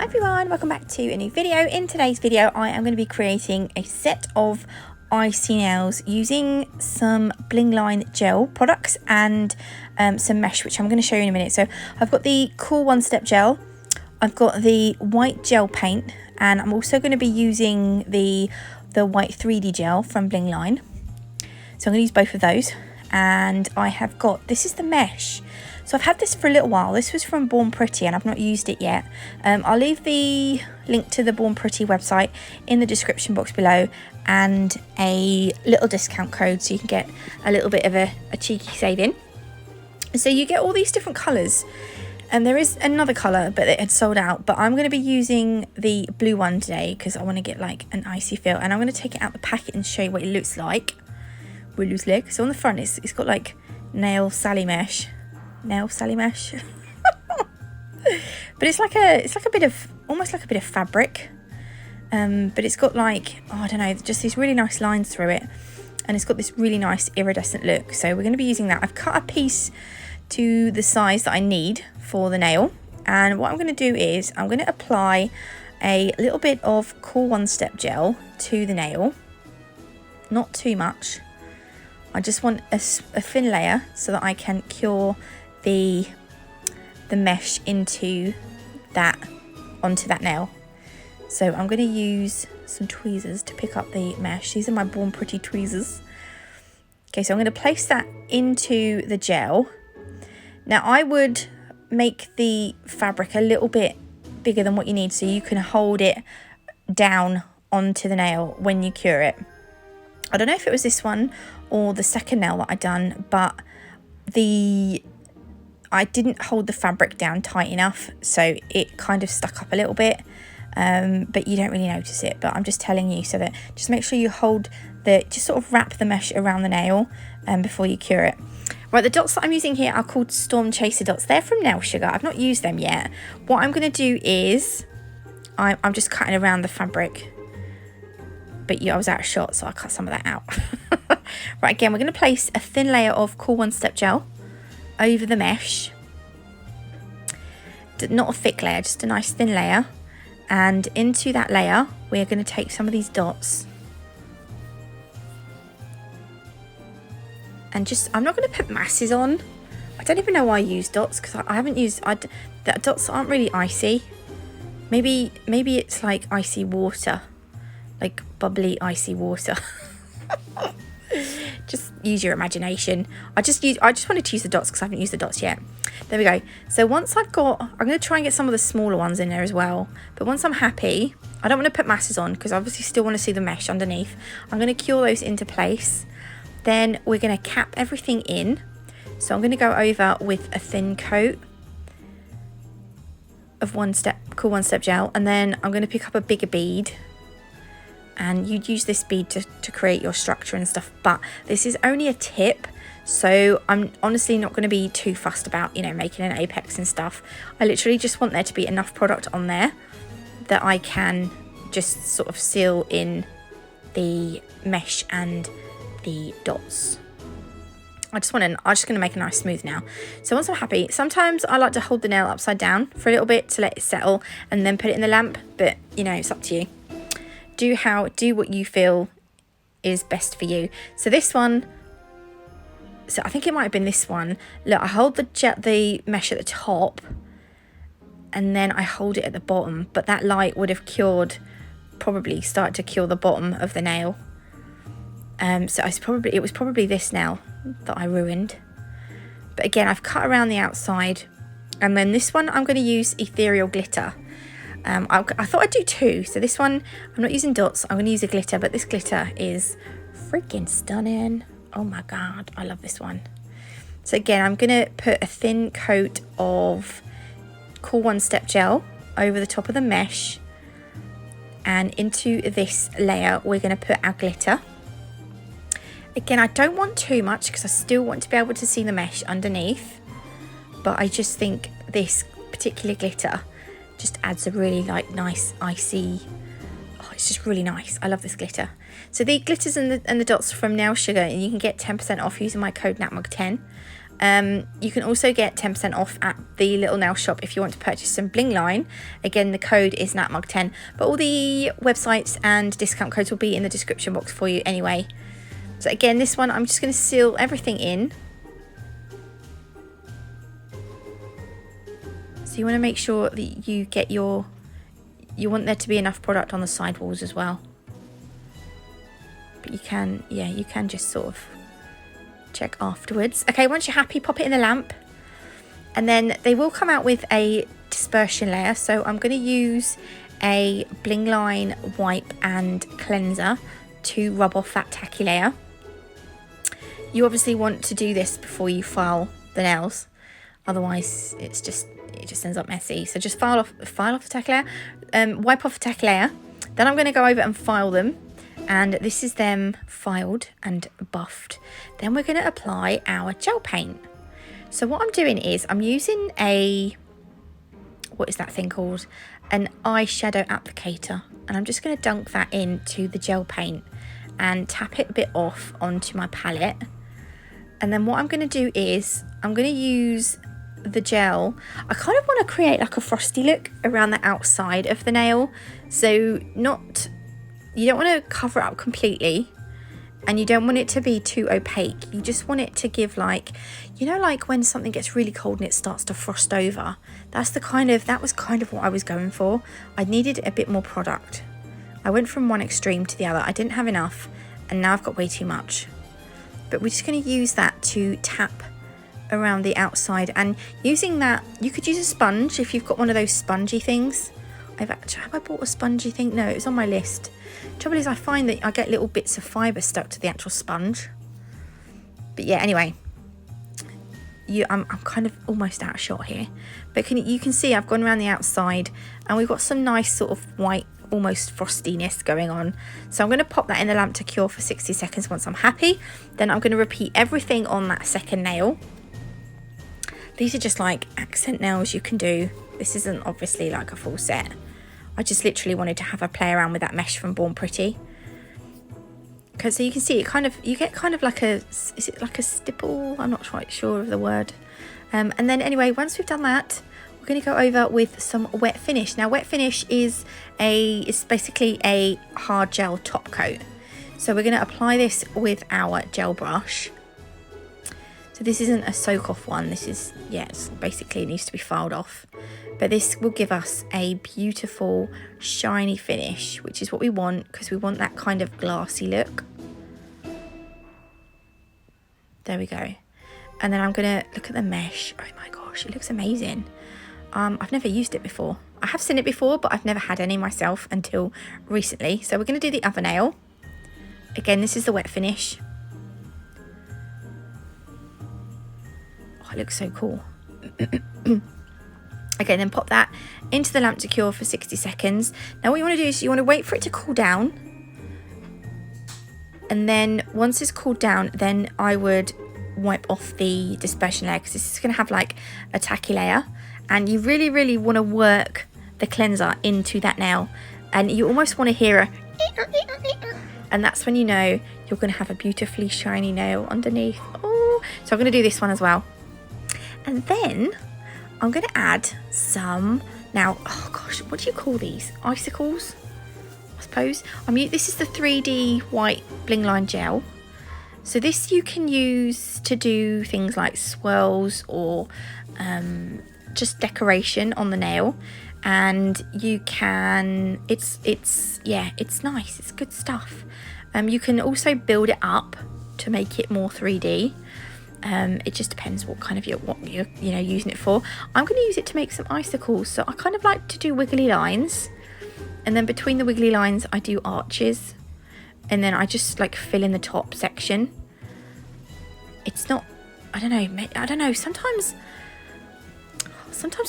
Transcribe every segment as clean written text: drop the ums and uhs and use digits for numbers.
Hi everyone, welcome back to a new video. In today's video I am going to be creating a set of icy nails using some bling line gel products and some mesh, which I'm going to show you in a minute. So I've got the cool one step gel, I've got the white gel paint, and I'm also going to be using the white 3D gel from bling line. So I'm going to use both of those, and I have got, this is the mesh. So I've had this for a little while. This was from Born Pretty and I've not used it yet. I'll leave the link to the Born Pretty website in the description box below, and a little discount code so you can get a little bit of a cheeky saving. So you get all these different colours, and there is another colour but it had sold out, but I'm going to be using the blue one today because I want to get like an icy feel, and I'm going to take it out the packet and show you what it looks like. So on the front it's got like nail Sally mesh, but it's like a bit of, almost like a bit of fabric, but it's got like, oh, I don't know, just these really nice lines through it, and it's got this really nice iridescent look. So we're going to be using that. I've cut a piece to the size that I need for the nail, and what I'm going to do is I'm going to apply a little bit of cool one step gel to the nail, not too much. I just want a thin layer so that I can cure the mesh onto that nail. So I'm going to use some tweezers to pick up the mesh. These are my Born Pretty tweezers. Okay, so I'm going to place that into the gel. Now I would make the fabric a little bit bigger than what you need so you can hold it down onto the nail when you cure it. I don't know if it was this one or the second nail that I done, but I didn't hold the fabric down tight enough, so it kind of stuck up a little bit, but you don't really notice it. But I'm just telling you so that just make sure you hold just sort of wrap the mesh around the nail before you cure it. Right, the dots that I'm using here are called Storm Chaser dots. They're from Nail Sugar. I've not used them yet. What I'm going to do is I'm just cutting around the fabric, but I was out of shot, so I cut some of that out. Right, again, we're going to place a thin layer of cool one step gel over the mesh. Not a thick layer, just a nice thin layer. And into that layer, we're going to take some of these dots. And I'm not going to put masses on. I don't even know why I use dots, because I haven't used, the dots aren't really icy. Maybe it's like icy water. Like bubbly icy water. Just use your imagination. I just wanted to use the dots because I haven't used the dots yet. There we go. So once I'm going to try and get some of the smaller ones in there as well, but once I'm happy, I don't want to put masses on because I obviously still want to see the mesh underneath. I'm going to cure those into place, then we're going to cap everything in. So I'm going to go over with a thin coat of cool one step gel, and then I'm going to pick up a bigger bead. And you'd use this bead to create your structure and stuff, but this is only a tip, so I'm honestly not going to be too fussed about, making an apex and stuff. I literally just want there to be enough product on there that I can just sort of seal in the mesh and the dots. I'm just going to make a nice smooth nail. So once I'm happy, sometimes I like to hold the nail upside down for a little bit to let it settle and then put it in the lamp, but it's up to you. Do what you feel is best for you. So this one, so I think it might have been this one. Look, I hold the mesh at the top, and then I hold it at the bottom, but that light would have probably started to cure the bottom of the nail. So it was probably this nail that I ruined. But again, I've cut around the outside, and then this one I'm going to use ethereal glitter. I thought I'd do two. So this one, I'm not using dots, I'm going to use a glitter, but this glitter is freaking stunning. Oh my god, I love this one. So again, I'm going to put a thin coat of cool one step gel over the top of the mesh, and into this layer we're going to put our glitter. Again, I don't want too much because I still want to be able to see the mesh underneath, but I just think this particular glitter just adds a really nice icy, it's just really nice. I love this glitter. So the glitters and the dots from Nail Sugar, and you can get 10% off using my code NATMUG10. You can also get 10% off at the little nail shop if you want to purchase some bling line. Again, the code is natmug10, but all the websites and discount codes will be in the description box for you anyway. So again, this one, I'm just going to seal everything in. So you want to make sure that you get you want there to be enough product on the sidewalls as well. But you can just sort of check afterwards. Okay, once you're happy, pop it in the lamp. And then they will come out with a dispersion layer. So I'm going to use a bling line wipe and cleanser to rub off that tacky layer. You obviously want to do this before you file the nails. Otherwise, it just ends up messy. So just file off the tacky layer, wipe off the tacky layer. Then I'm going to go over and file them. And this is them filed and buffed. Then we're going to apply our gel paint. So what I'm doing is I'm using what is that thing called? An eyeshadow applicator. And I'm just going to dunk that into the gel paint and tap it a bit off onto my palette. And then what I'm going to do is I'm going to use the gel. I kind of want to create like a frosty look around the outside of the nail. So you don't want to cover it up completely, and you don't want it to be too opaque. You just want it to give like, you know, like when something gets really cold and it starts to frost over. That was kind of what I was going for. I needed a bit more product. I went from one extreme to the other. I didn't have enough, and now I've got way too much. But we're just going to use that to tap around the outside, and using that, you could use a sponge if you've got one of those spongy things. Have I bought a spongy thing? No, it's on my list. Trouble is, I find that I get little bits of fibre stuck to the actual sponge. But yeah, anyway, I'm kind of almost out of shot here. But you can see I've gone around the outside, and we've got some nice sort of white, almost frostiness going on. So I'm going to pop that in the lamp to cure for 60 seconds once I'm happy. Then I'm going to repeat everything on that second nail. These are just like accent nails you can do. This isn't obviously like a full set. I just literally wanted to have a play around with that mesh from Born Pretty. Because so you can see you get kind of like is it like a stipple? I'm not quite sure of the word. And then anyway, once we've done that, we're going to go over with some wet finish. Now wet finish is basically a hard gel top coat. So we're going to apply this with our gel brush. So this isn't a soak off one. This is, it's basically it needs to be filed off. But this will give us a beautiful shiny finish, which is what we want, because we want that kind of glassy look. There we go. And then I'm going to look at the mesh. Oh my gosh, it looks amazing. I've never used it before. I have seen it before, but I've never had any myself until recently. So we're going to do the other nail. Again, this is the wet finish. Oh, it looks so cool. Okay, then pop that into the lamp to cure for 60 seconds. Now what you want to do is you want to wait for it to cool down. And then once it's cooled down, then I would wipe off the dispersion layer, because this is going to have like a tacky layer. And you really, really want to work the cleanser into that nail. And you almost want to hear a... And that's when you know you're going to have a beautifully shiny nail underneath. Oh, so I'm going to do this one as well. And then I'm going to add some, now, oh gosh, what do you call these? Icicles, I suppose. This is the 3D white bling line gel. So this you can use to do things like swirls or just decoration on the nail. And you can, it's nice, it's good stuff. You can also build it up to make it more 3D. It just depends what kind of what you're using it for. I'm going to use it to make some icicles. So I kind of like to do wiggly lines, and then between the wiggly lines I do arches, and then I just like fill in the top section. It's not, I don't know. Sometimes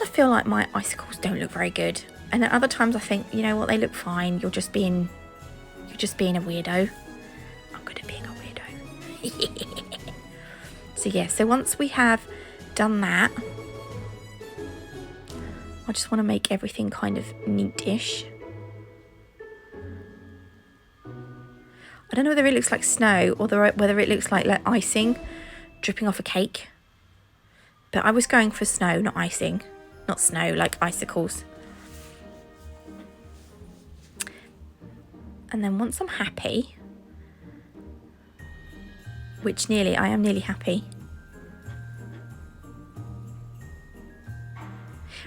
I feel like my icicles don't look very good, and then other times I think, you know what, they look fine. You're just being a weirdo. I'm good at being a weirdo. So yeah, so once we have done that, I just want to make everything kind of neatish. I don't know whether it looks like snow or whether it looks like icing dripping off a cake. But I was going for snow, not icing. Not snow, like icicles. And then once I'm happy, which I am nearly happy.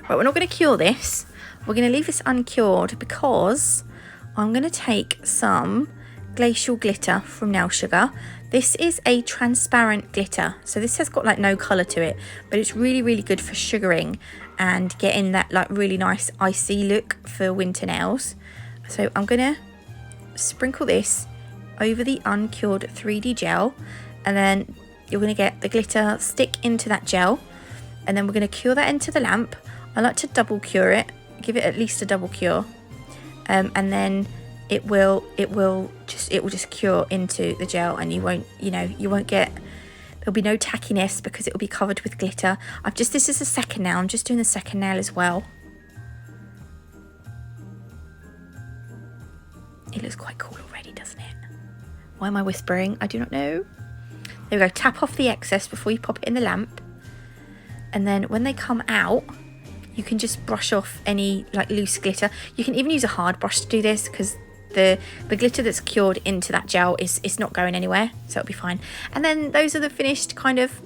Right, we're not going to cure this. We're going to leave this uncured because I'm going to take some glacial glitter from Nail Sugar. This is a transparent glitter, so this has got like no colour to it, but it's really, really good for sugaring and getting that like really nice icy look for winter nails. So I'm going to sprinkle this over the uncured 3D gel, and then you're going to get the glitter stick into that gel, and then we're going to cure that into the lamp. I like to double cure it, give it at least a double cure, and then it will just cure into the gel, and you won't get, there'll be no tackiness because it will be covered with glitter. This is the second nail. I'm just doing the second nail as well. It looks quite cool already, doesn't it? Why am I whispering? I do not know. There we go. Tap off the excess before you pop it in the lamp, and then when they come out, you can just brush off any like loose glitter. You can even use a hard brush to do this because the glitter that's cured into that gel is not going anywhere, so it'll be fine. And then those are the finished kind of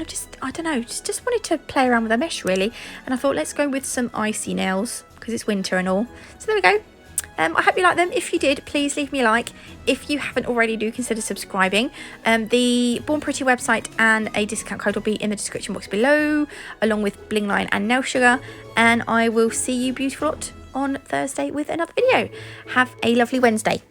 just, I don't know, just wanted to play around with a mesh really, and I thought let's go with some icy nails because it's winter and all. So there we go. I hope you like them. If you did, please leave me a like. If you haven't already, do consider subscribing. The Born Pretty website and a discount code will be in the description box below, along with Bling Line and Nail Sugar. And I will see you beautiful lot on Thursday with another video. Have a lovely Wednesday.